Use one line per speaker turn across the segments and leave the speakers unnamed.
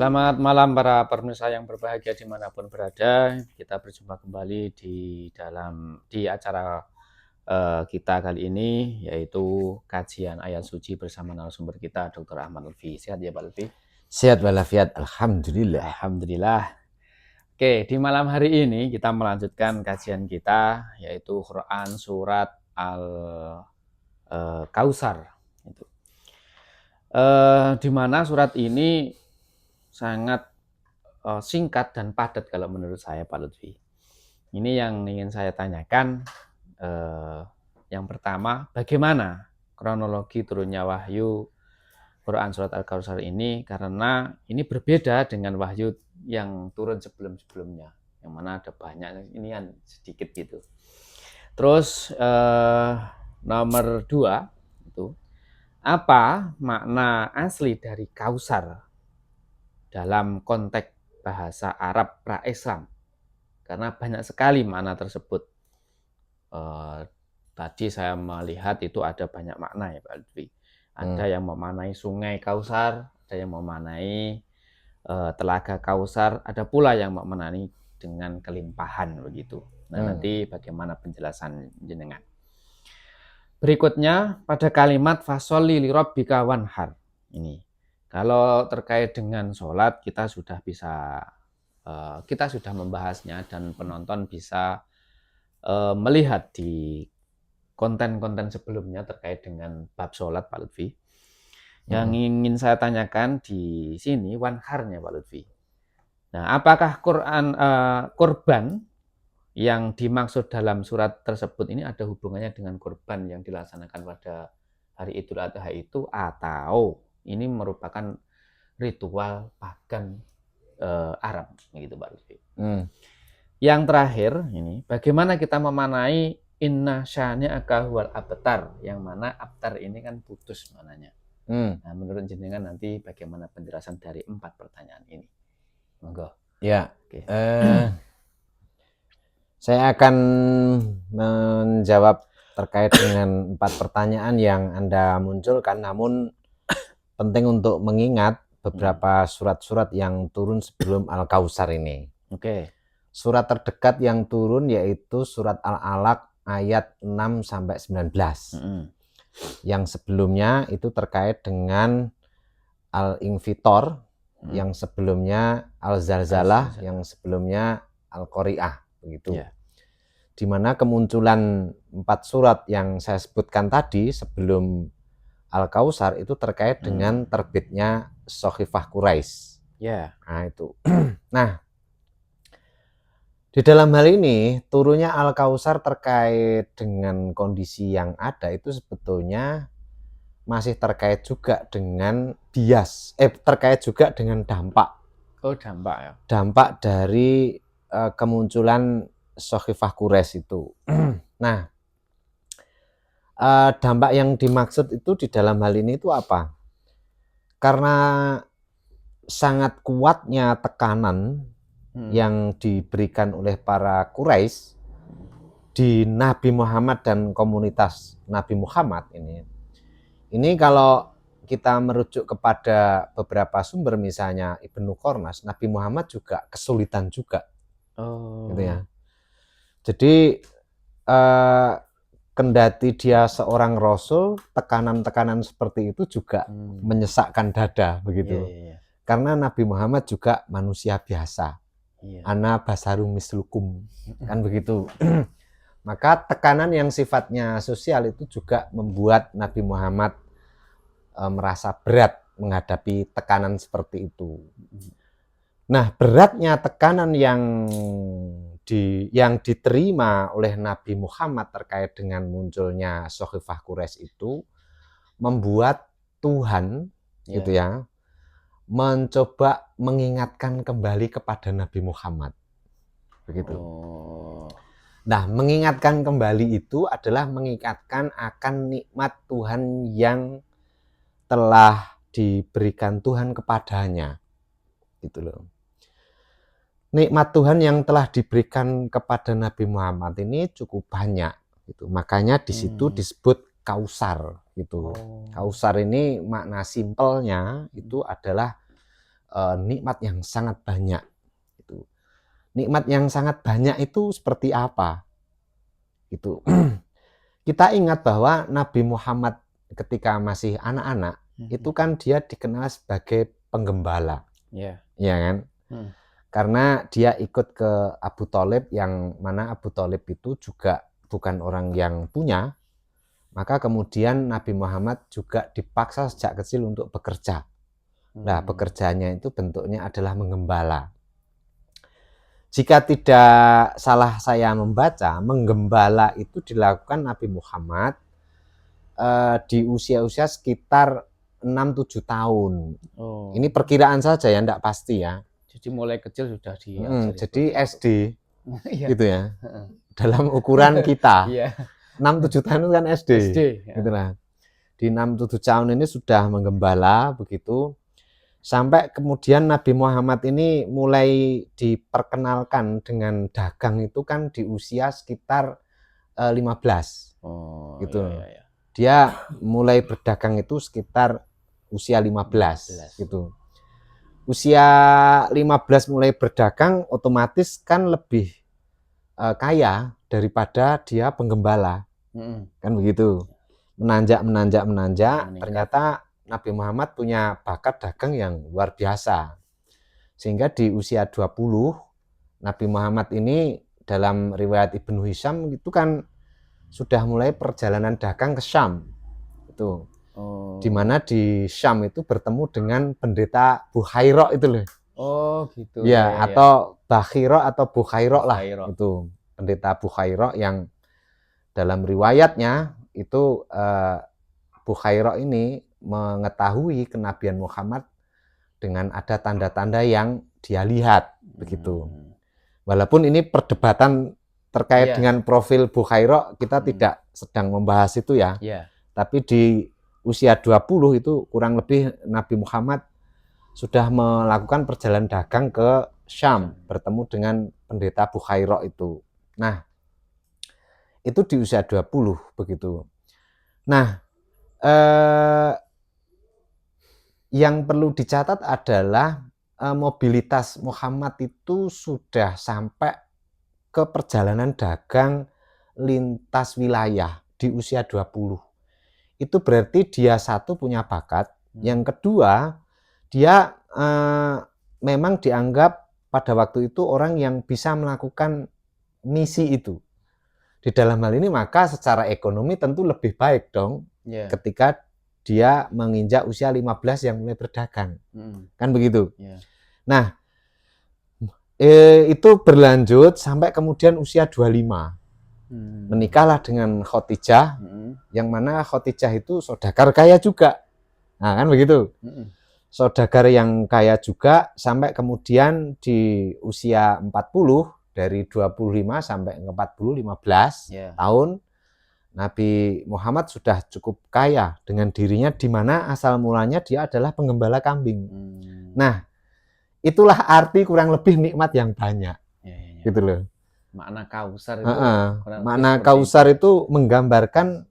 Selamat malam para pemirsa yang berbahagia dimanapun berada. Kita berjumpa kembali di acara kita kali ini, yaitu kajian ayat suci bersama narasumber kita, Dr. Ahmad Lutfi. Sehat ya Pak Lutfi?
Sehat walafiat, alhamdulillah.
Alhamdulillah. Oke, di malam hari ini kita melanjutkan kajian kita, yaitu Quran surat Al-Kautsar. Di mana surat ini sangat singkat dan padat kalau menurut saya Pak Lutfi. Ini yang ingin saya tanyakan. Yang pertama, bagaimana kronologi turunnya wahyu Quran surat Al-Kautsar ini, karena ini berbeda dengan wahyu yang turun sebelum-sebelumnya, yang mana ada banyak, ini kan sedikit gitu. Terus nomor 2 itu, apa makna asli dari Kautsar dalam konteks bahasa Arab pra-Islam? Karena banyak sekali makna tersebut. Tadi saya melihat itu ada banyak makna ya Pak Lutfi. Ada yang memaknai sungai Kautsar, ada yang memaknai telaga Kautsar, ada pula yang memaknai dengan kelimpahan begitu. Nah, nanti bagaimana penjelasan jenengan. Berikutnya pada kalimat fasholli lirabbika wanhar. Ini kalau terkait dengan sholat kita sudah membahasnya, dan penonton bisa melihat di konten-konten sebelumnya terkait dengan bab sholat Pak Lutfi. Yang ingin saya tanyakan di sini wanharnya Pak Lutfi. Nah, apakah kurban yang dimaksud dalam surat tersebut ini ada hubungannya dengan kurban yang dilaksanakan pada hari Idul Adha itu, atau ini merupakan ritual pagan Arab gitu Pak Lutfi. Yang terakhir ini, bagaimana kita memaknai inna syani'aka huwal abtar, yang mana abtar ini kan putus mananya. Nah, menurut jenengan nanti bagaimana penjelasan dari 4 pertanyaan ini? Monggo.
Ya, okay. Saya akan menjawab terkait dengan 4 pertanyaan yang Anda munculkan, namun penting untuk mengingat beberapa surat-surat yang turun sebelum Al-Kautsar ini.
Oke.
Surat terdekat yang turun yaitu surat Al-Alaq ayat 6-19. Yang sebelumnya itu terkait dengan Al-Infitor, yang sebelumnya Al-Zalzalah, yang sebelumnya Al-Qari'ah begitu. Yeah. Di mana kemunculan 4 surat yang saya sebutkan tadi sebelum Al-Kautsar itu terkait dengan terbitnya Sakhifah Quraisy.
Yeah.
Nah, itu. Nah, di dalam hal ini turunnya Al-Kautsar terkait dengan kondisi yang ada itu sebetulnya masih terkait juga dengan terkait juga dengan dampak.
Oh, dampak ya.
Dampak dari kemunculan Sakhifah Quraisy itu. Nah, dampak yang dimaksud itu di dalam hal ini itu apa? Karena sangat kuatnya tekanan yang diberikan oleh para Quraisy di Nabi Muhammad dan komunitas Nabi Muhammad ini. Ini kalau kita merujuk kepada beberapa sumber, misalnya Ibnu Qornas, Nabi Muhammad juga kesulitan juga. Gitu ya. Jadi kendati dia seorang rasul, tekanan-tekanan seperti itu juga menyesakkan dada begitu.
Yeah.
Karena Nabi Muhammad juga manusia biasa. Ana basarum mislukum, kan begitu. Maka tekanan yang sifatnya sosial itu juga membuat Nabi Muhammad merasa berat menghadapi tekanan seperti itu. Nah, beratnya tekanan yang diterima oleh Nabi Muhammad terkait dengan munculnya Sakhifah Quraisy itu membuat Tuhan gitu ya mencoba mengingatkan kembali kepada Nabi Muhammad. Begitu. Nah, mengingatkan kembali itu adalah mengingatkan akan nikmat Tuhan yang telah diberikan Tuhan kepadanya. Gitu loh. Nikmat Tuhan yang telah diberikan kepada Nabi Muhammad ini cukup banyak gitu. Makanya di situ disebut Kautsar gitu. Kautsar ini makna simpelnya itu adalah nikmat yang sangat banyak. Itu. Nikmat yang sangat banyak itu seperti apa? Itu. Kita ingat bahwa Nabi Muhammad ketika masih anak-anak itu kan dia dikenal sebagai penggembala.
Ya.
Ya kan? Karena dia ikut ke Abu Thalib, yang mana Abu Thalib itu juga bukan orang yang punya, maka kemudian Nabi Muhammad juga dipaksa sejak kecil untuk bekerja. Nah, pekerjaannya itu bentuknya adalah menggembala. Jika tidak salah saya membaca, menggembala itu dilakukan Nabi Muhammad di usia-usia sekitar 6-7 tahun. Ini perkiraan saja ya, tidak pasti ya.
Jadi mulai kecil sudah diajari.
Jadi SD gitu ya. Dalam ukuran kita. 6-7 tahun itu kan SD. Gitu lah. Di 6-7 tahun ini sudah menggembala begitu. Sampai kemudian Nabi Muhammad ini mulai diperkenalkan dengan dagang itu kan di usia sekitar 15. Gitu.
Iya.
Dia mulai berdagang itu sekitar usia 15 gitu. Usia 15 mulai berdagang otomatis kan lebih kaya daripada dia penggembala. Kan begitu. Menanjak. Ternyata Nabi Muhammad punya bakat dagang yang luar biasa. Sehingga di usia 20 Nabi Muhammad ini dalam riwayat Ibnu Hisham itu kan sudah mulai perjalanan dagang ke Syam. Itu. Di mana di Syam itu bertemu dengan pendeta Bukhairah itu loh.
Oh, gitu.
Ya, atau Bakhirah atau Bukhairah lah. Itu pendeta Bukhairah yang dalam riwayatnya itu Bukhairah ini mengetahui kenabian Muhammad dengan ada tanda-tanda yang dia lihat begitu. Walaupun ini perdebatan terkait dengan profil Bukhairah, kita tidak sedang membahas itu ya. Tapi di usia 20 itu kurang lebih Nabi Muhammad sudah melakukan perjalanan dagang ke Syam, bertemu dengan pendeta Bukhairah itu. Nah, itu di usia 20 begitu. Nah, yang perlu dicatat adalah mobilitas Muhammad itu sudah sampai ke perjalanan dagang lintas wilayah di usia 20. Itu berarti dia satu punya bakat, yang kedua dia memang dianggap pada waktu itu orang yang bisa melakukan misi itu. Di dalam hal ini maka secara ekonomi tentu lebih baik dong ketika dia menginjak usia 15 yang mulai berdagang. Kan begitu. Nah, itu berlanjut sampai kemudian usia 25. Menikahlah dengan Khadijah, yang mana Khadijah itu saudagar kaya juga. Nah, kan begitu. Saudagar yang kaya juga sampai kemudian di usia 40, dari 25 sampai ke 40, 15 tahun, Nabi Muhammad sudah cukup kaya dengan dirinya, di mana asal mulanya dia adalah penggembala kambing. Nah, itulah arti kurang lebih nikmat yang banyak. Gitu loh.
Makna kausar itu.
Makna kausar itu menggambarkan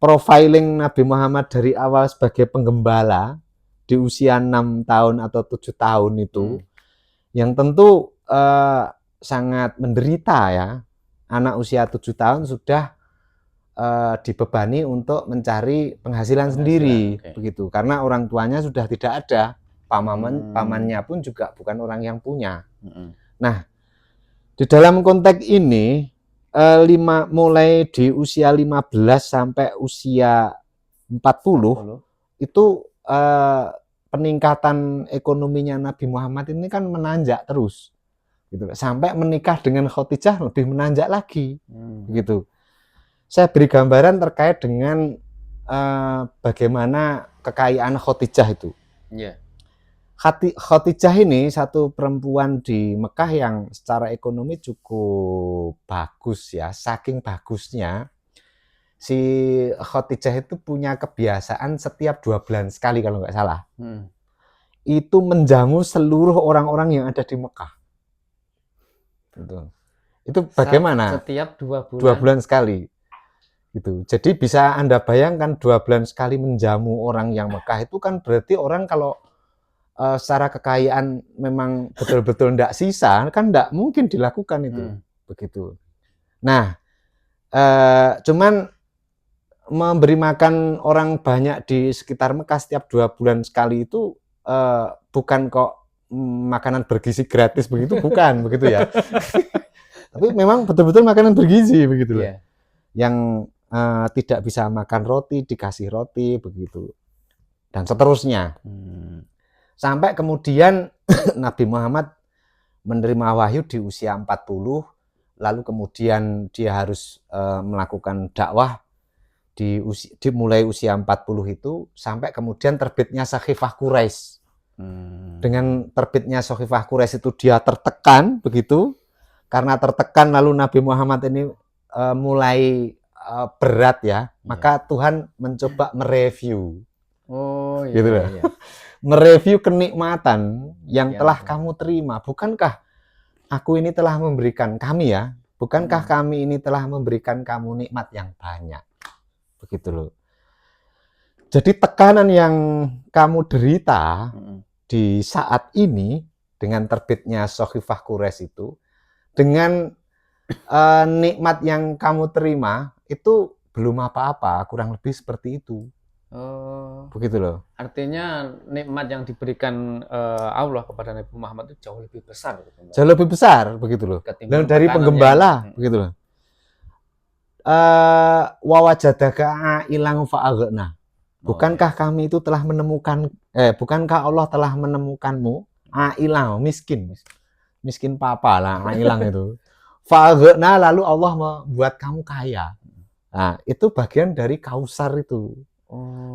profiling Nabi Muhammad dari awal sebagai penggembala di usia 6 tahun atau 7 tahun itu, yang tentu sangat menderita ya. Anak usia 7 tahun sudah dibebani untuk mencari penghasilan sendiri, begitu. Karena orang tuanya sudah tidak ada, pamannya pun juga bukan orang yang punya. Nah, di dalam konteks ini mulai di usia 15 sampai usia 40 itu peningkatan ekonominya Nabi Muhammad ini kan menanjak terus, gitu. Sampai menikah dengan Khadijah lebih menanjak lagi, gitu. Saya beri gambaran terkait dengan bagaimana kekayaan Khadijah itu. Khadijah ini satu perempuan di Mekah yang secara ekonomi cukup bagus ya. Saking bagusnya, si Khadijah itu punya kebiasaan setiap 2 bulan sekali kalau nggak salah. Itu menjamu seluruh orang-orang yang ada di Mekah. Itu bagaimana?
Setiap 2 bulan.
2 bulan sekali. Gitu. Jadi bisa Anda bayangkan 2 bulan sekali menjamu orang yang Mekah itu kan berarti orang kalau secara kekayaan memang betul-betul ndak sisa, kan ndak mungkin dilakukan itu. Begitu. Nah, cuman memberi makan orang banyak di sekitar Mekah setiap 2 bulan sekali itu bukan kok makanan bergizi gratis begitu, bukan begitu ya. Tapi memang betul-betul makanan bergizi begitu loh.
Iya.
Yang tidak bisa makan roti dikasih roti begitu. Dan seterusnya. Sampai kemudian Nabi Muhammad menerima wahyu di usia 40, lalu kemudian dia harus melakukan dakwah dimulai usia 40 itu sampai kemudian terbitnya Sakhifah Quraisy. Dengan terbitnya Sakhifah Quraisy itu dia tertekan begitu. Karena tertekan lalu Nabi Muhammad ini mulai berat ya, maka Tuhan mencoba mereview.
Oh iya.
Gitu loh.
Iya.
Mereview kenikmatan yang telah kamu terima. Bukankah aku ini telah memberikan kami ya? Bukankah kami ini telah memberikan kamu nikmat yang banyak? Begitu loh. Jadi tekanan yang kamu derita di saat ini dengan terbitnya Sakhifah Quraisy itu, dengan nikmat yang kamu terima itu belum apa-apa, kurang lebih seperti itu.
Oh,
begitu loh.
Artinya nikmat yang diberikan Allah kepada Nabi Muhammad itu jauh lebih besar. Gitu,
jauh lebih besar, begitu loh. Dan dari penggembala, begitu loh. Wa wajadaka ailan fa'aghna. Bukankah kami itu telah menemukan, bukankah Allah telah menemukanmu ailan, miskin papa lah, ailan itu. Fa'aghna, lalu Allah membuat kamu kaya. Nah, itu bagian dari Kausar itu.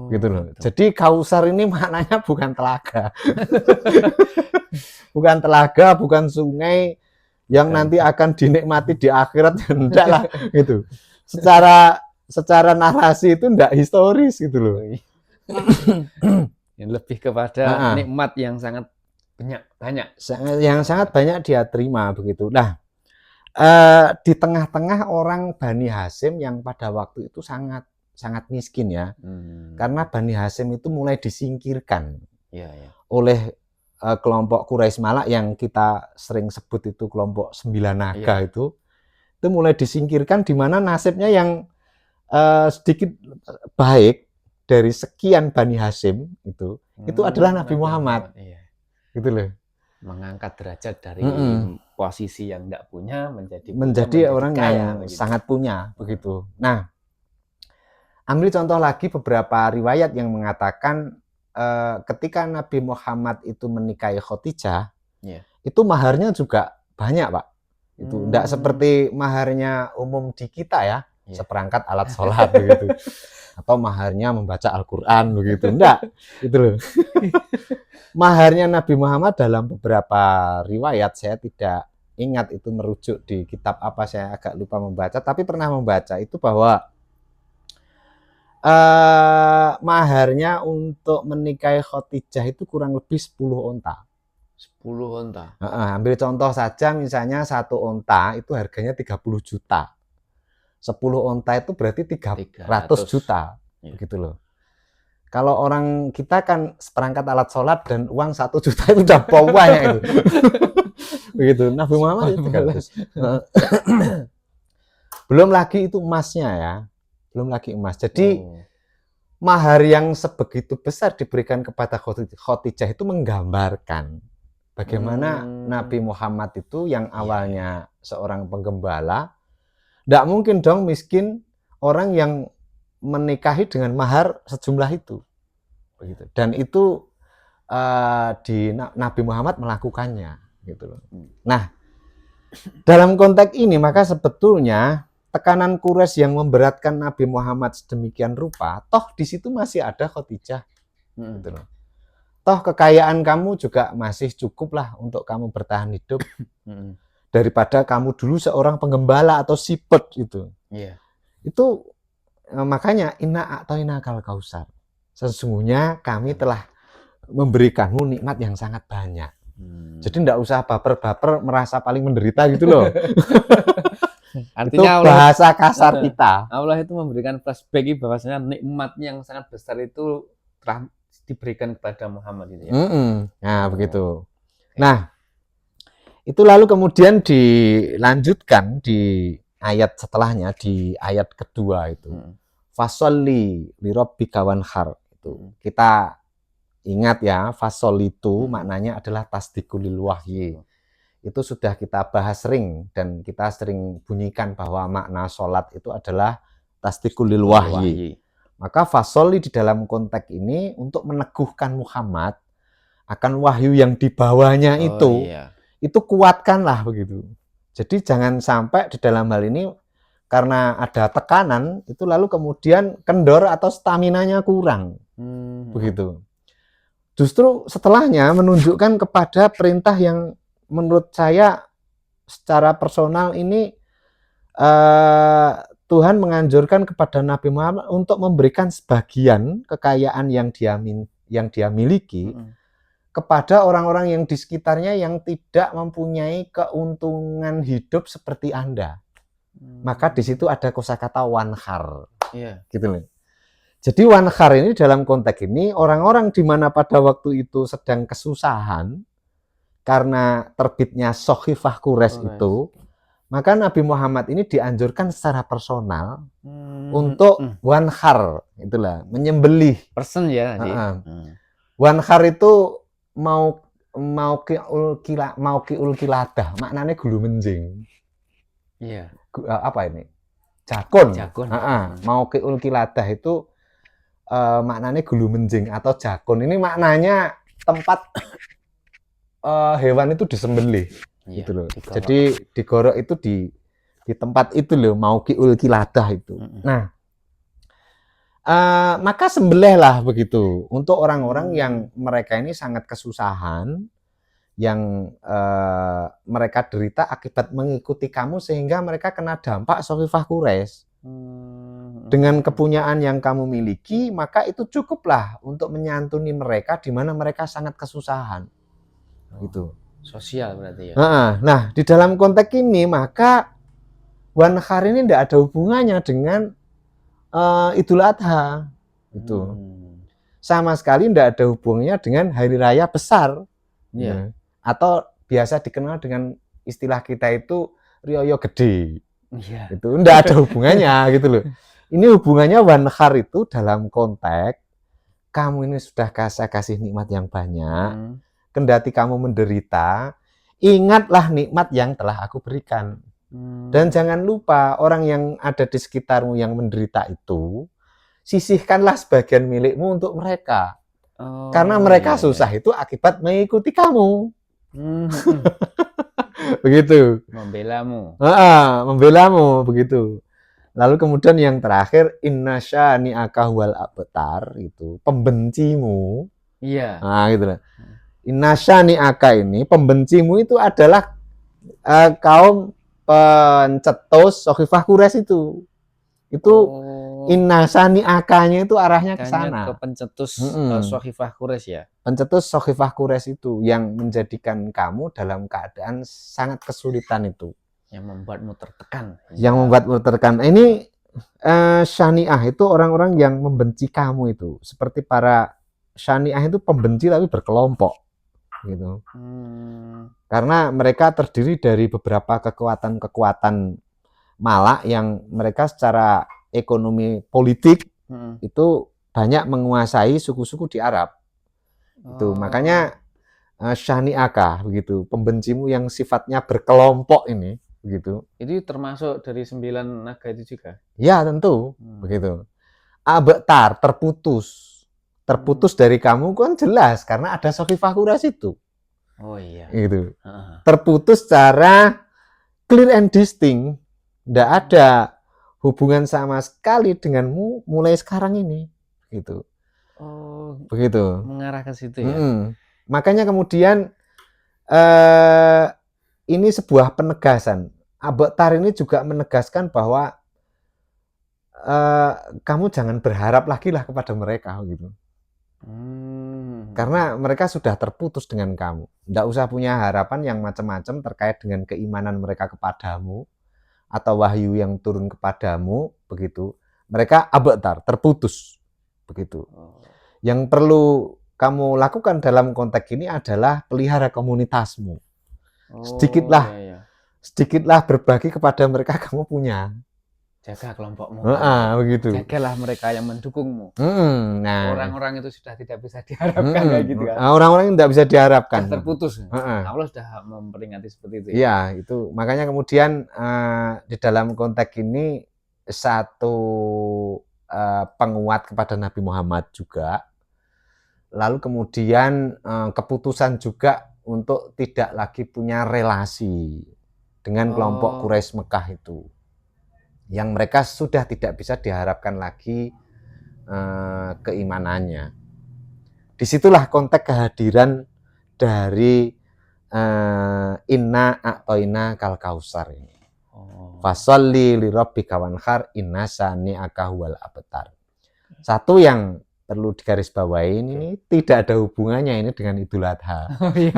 Gitu loh. Jadi Kausar ini maknanya bukan telaga. Bukan telaga, bukan sungai yang nanti akan dinikmati di akhirat, enggak lah gitu. Secara narasi itu enggak historis gitu loh.
Lebih kepada nikmat yang sangat banyak.
Yang sangat banyak dia terima begitu. Nah, di tengah-tengah orang Bani Hasyim yang pada waktu itu sangat miskin ya, karena Bani Hasyim itu mulai disingkirkan oleh kelompok Quraisy Malak yang kita sering sebut itu kelompok 9 naga itu mulai disingkirkan, di mana nasibnya yang sedikit baik dari sekian Bani Hasyim itu adalah Nabi Muhammad. Gitu loh.
Mengangkat derajat dari posisi yang tidak punya
menjadi orang kaya, yang begitu. Sangat punya begitu. Nah, ambil contoh lagi beberapa riwayat yang mengatakan ketika Nabi Muhammad itu menikahi Khadijah, itu maharnya juga banyak, Pak. Itu tidak seperti maharnya umum di kita ya, seperangkat alat sholat begitu, atau maharnya membaca Al-Quran begitu, enggak, itu loh. Maharnya Nabi Muhammad dalam beberapa riwayat, saya tidak ingat itu merujuk di kitab apa, saya agak lupa membaca, tapi pernah membaca itu bahwa maharnya untuk menikahi Khadijah itu kurang lebih 10 onta.
10 onta.
Ambil contoh saja, misalnya 1 onta itu harganya 30 juta. 10 onta itu berarti 300 juta. Begitu loh. Kalau orang kita kan seperangkat alat sholat dan uang 1 juta itu udah banyak itu. Begitu. Nabi Muhammad itu 300. Belum lagi itu emasnya ya. Belum lagi emas. Jadi mahar yang sebegitu besar diberikan kepada Khadijah itu menggambarkan bagaimana Nabi Muhammad itu yang awalnya seorang penggembala, tidak mungkin dong miskin orang yang menikahi dengan mahar sejumlah itu. Begitu. Dan itu di Nabi Muhammad melakukannya. Gitu loh. Nah, dalam konteks ini maka sebetulnya tekanan Quraisy yang memberatkan Nabi Muhammad sedemikian rupa, toh di situ masih ada Khadijah. Gitu loh. Toh kekayaan kamu juga masih cukup lah untuk kamu bertahan hidup. Daripada kamu dulu seorang penggembala atau sipet gitu. Itu makanya inna a'toina kal kausar. Sesungguhnya kami telah memberikanmu nikmat yang sangat banyak. Jadi tidak usah baper-baper merasa paling menderita gitu loh. Artinya itu bahasa kasar kita.
Allah itu memberikan flashback bahwasanya nikmat yang sangat besar itu telah diberikan kepada Muhammad itu ya.
Nah,
Oh.
begitu. Nah, itu lalu kemudian dilanjutkan di ayat setelahnya, di ayat kedua itu. Fasholli li rabbika wanhar. Itu kita ingat ya, fasol itu maknanya adalah tasdikul lil wahyi. Itu sudah kita bahas sering dan kita sering bunyikan bahwa makna sholat itu adalah tasdikul lil wahyi. Maka fasoli di dalam konteks ini untuk meneguhkan Muhammad akan wahyu yang dibawanya itu kuatkanlah begitu. Jadi jangan sampai di dalam hal ini karena ada tekanan itu lalu kemudian kendor atau staminanya kurang, begitu. Justru setelahnya menunjukkan kepada perintah yang menurut saya secara personal ini Tuhan menganjurkan kepada Nabi Muhammad untuk memberikan sebagian kekayaan yang dia miliki kepada orang-orang yang di sekitarnya yang tidak mempunyai keuntungan hidup seperti Anda. Maka di situ ada kosakata wanhar, gitu loh. Jadi wanhar ini dalam konteks ini orang-orang di mana pada waktu itu sedang kesusahan karena terbitnya Sohifah Quraisy itu, maka Nabi Muhammad ini dianjurkan secara personal untuk wanhar, itulah menyembelih.
Person ya.
Wanhar itu mau kiul kiladah, maknanya gulu menjing.
Iya.
Apa ini? Jakun.
Jakun.
Mau kiul kiladah itu maknanya gulu menjing atau jakun. Ini maknanya tempat hewan itu disembelih. Gitu loh. Jadi digorok itu di tempat itu loh, mau kiul kiladah itu. Nah, maka sembelihlah begitu untuk orang-orang yang mereka ini sangat kesusahan, yang mereka derita akibat mengikuti kamu sehingga mereka kena dampak Sohifah Quraisy. Dengan kepunyaan yang kamu miliki, maka itu cukuplah untuk menyantuni mereka di mana mereka sangat kesusahan. Gitu.
Sosial berarti ya.
Nah, di dalam konteks ini maka wanhar ini tidak ada hubungannya dengan Idul Adha. Itu. Sama sekali tidak ada hubungannya dengan hari raya besar. Ya. Atau biasa dikenal dengan istilah kita itu rioyo gede. Itu tidak ada hubungannya gitu loh. Ini hubungannya wanhar itu dalam konteks kamu ini sudah kasih nikmat yang banyak, kendati kamu menderita, ingatlah nikmat yang telah aku berikan. Dan jangan lupa orang yang ada di sekitarmu yang menderita itu, sisihkanlah sebagian milikmu untuk mereka. Karena mereka susah itu akibat mengikuti kamu. Begitu. Membelamu begitu. Lalu kemudian yang terakhir inna syani'aka huwal abtar, itu pembencimu. Nah, gitu lah. Inna syani'aka ini pembencimu itu adalah kaum pencetus Sohifah Quraisy itu. Itu inna syani'akanya itu arahnya ke sana.
Ke pencetus Sohifah Quraisy ya. Pencetus
Sohifah Quraisy itu yang menjadikan kamu dalam keadaan sangat kesulitan itu.
Yang membuatmu tertekan.
Ini syani'ah itu orang-orang yang membenci kamu itu. Seperti para syani'ah itu pembenci tapi berkelompok. Gitu. Karena mereka terdiri dari beberapa kekuatan-kekuatan malak yang mereka secara ekonomi politik itu banyak menguasai suku-suku di Arab. Itu makanya syani'aka begitu, pembencimu yang sifatnya berkelompok ini begitu.
Itu termasuk dari 9 naga itu juga?
Ya tentu begitu. Abtar terputus dari kamu kan jelas karena ada Sohifah Quraisy itu.
Oh iya.
Gitu. Terputus secara clear and distinct, tidak ada hubungan sama sekali denganmu mulai sekarang ini. Gitu.
Oh.
Begitu.
Mengarah ke situ ya.
Makanya kemudian ini sebuah penegasan. Abtar ini juga menegaskan bahwa kamu jangan berharap lagi lah kepada mereka gitu. Karena mereka sudah terputus dengan kamu. Tidak usah punya harapan yang macam-macam terkait dengan keimanan mereka kepadamu atau wahyu yang turun kepadamu begitu. Mereka abtar, terputus begitu. Yang perlu kamu lakukan dalam konteks ini adalah pelihara komunitasmu. Sedikitlah
iya, iya.
sedikitlah berbagi kepada mereka kamu punya.
Jaga kelompokmu.
Begitu.
Jagalah mereka yang mendukungmu.
Nah,
Orang-orang itu sudah tidak bisa diharapkan kayak gitu kan.
orang-orang yang tidak bisa diharapkan.
Sudah terputus. Allah sudah memperingati seperti itu.
Iya, itu makanya kemudian di dalam konteks ini satu penguat kepada Nabi Muhammad juga. Lalu kemudian keputusan juga untuk tidak lagi punya relasi dengan kelompok Quraisy Mekah itu. Yang mereka sudah tidak bisa diharapkan lagi keimanannya. Disitulah konteks kehadiran dari inna a'toina kal kausar ini. Fasholli li rabbika wanhar inna sani'aka huwal abtar. Satu yang perlu digarisbawahi ini tidak ada hubungannya ini dengan Idul Adha.
Oh iya.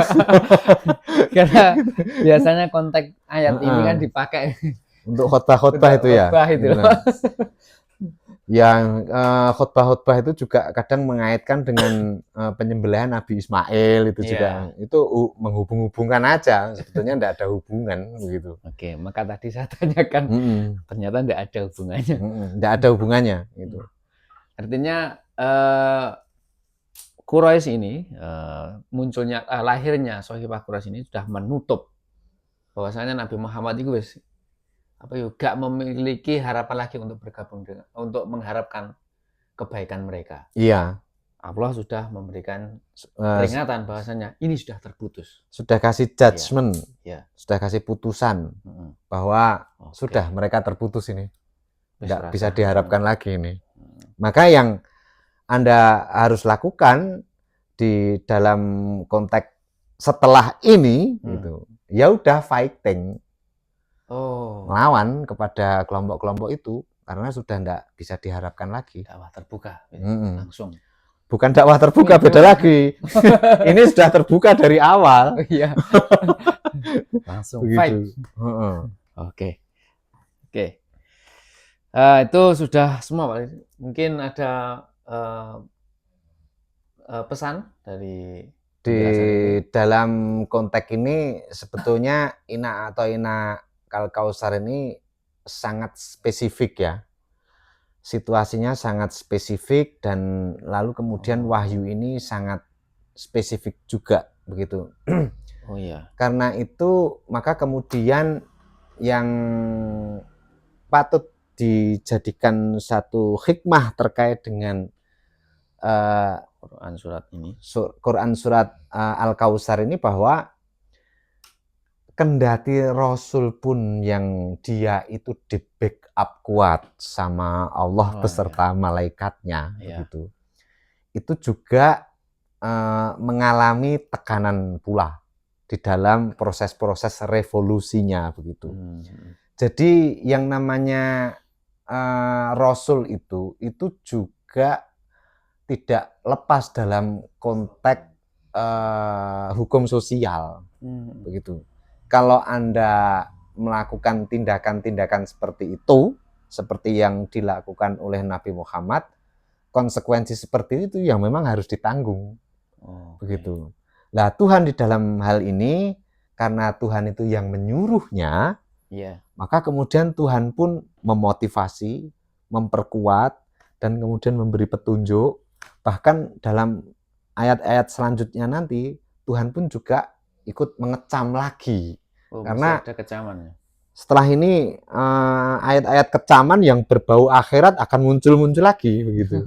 Karena biasanya konteks ayat ini kan dipakai
untuk khotbah-khotbah itu ya.
Khotbah itu.
Yang khotbah-khotbah itu juga kadang mengaitkan dengan penyembelihan Nabi Ismail itu juga. Itu menghubung-hubungkan aja, sebetulnya tidak ada hubungan begitu.
Oke, maka tadi saya tanyakan ternyata tidak ada hubungannya.
Tidak ada hubungannya gitu.
Artinya Quraisy ini munculnya lahirnya Sohibah Quraisy ini sudah menutup bahwasanya Nabi Muhammad itu gak memiliki harapan lagi untuk bergabung dengan, untuk mengharapkan kebaikan mereka.
Iya.
Allah sudah memberikan peringatan bahwasanya ini sudah terputus.
Sudah kasih judgment, sudah kasih putusan bahwa sudah mereka terputus ini, tidak bisa diharapkan lagi ini. Maka yang Anda harus lakukan di dalam konteks setelah ini, gitu, ya udah fighting. Melawan kepada kelompok-kelompok itu karena sudah tidak bisa diharapkan lagi.
Dakwah terbuka langsung.
Bukan dakwah terbuka, beda lagi. Ini sudah terbuka dari awal.
Iya. Langsung fight. Oke. Itu sudah semua, Pak. Mungkin ada pesan dari
di dalam konteks ini sebetulnya Inna atau Inna Kal Kausar ini sangat spesifik ya. Situasinya sangat spesifik dan lalu kemudian wahyu ini sangat spesifik juga begitu.
Oh iya.
Karena itu maka kemudian yang patut dijadikan satu hikmah terkait dengan
Quran surat ini.
Quran surat Al-Kausar ini bahwa kendati Rasul pun yang dia itu di backup kuat sama Allah beserta malaikatnya begitu. Itu juga mengalami tekanan pula di dalam proses-proses revolusinya begitu. Jadi yang namanya Rasul itu juga tidak lepas dalam konteks hukum sosial begitu. Kalau Anda melakukan tindakan-tindakan seperti itu, seperti yang dilakukan oleh Nabi Muhammad, konsekuensi seperti itu yang memang harus ditanggung. Begitu. Nah, Tuhan di dalam hal ini, karena Tuhan itu yang menyuruhnya, maka kemudian Tuhan pun memotivasi, memperkuat, dan kemudian memberi petunjuk. Bahkan dalam ayat-ayat selanjutnya nanti, Tuhan pun juga ikut mengecam lagi. Karena
ada kecaman.
Setelah ini ayat-ayat kecaman yang berbau akhirat akan muncul lagi begitu.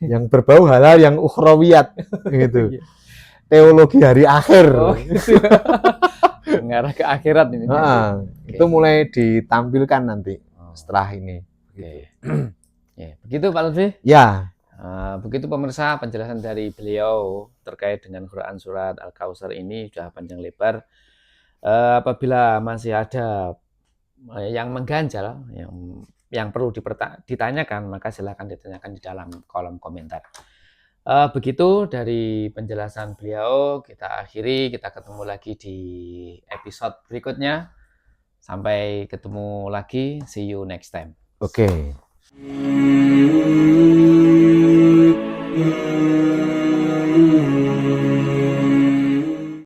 Yang berbau hal-hal yang ukhrawiyat gitu. Teologi hari akhir.
Mengarah ke akhirat ini.
Itu mulai ditampilkan nanti setelah ini.
Begitu Pak Lutfi?
Ya.
Begitu pemirsa penjelasan dari beliau terkait dengan Quran surat Al-Kausar ini sudah panjang lebar. Apabila masih ada yang mengganjal, yang perlu ditanyakan, maka silakan ditanyakan di dalam kolom komentar. Begitu dari penjelasan beliau, kita akhiri, kita ketemu lagi di episode berikutnya. Sampai ketemu lagi, see you next time.
Oke.
Amin.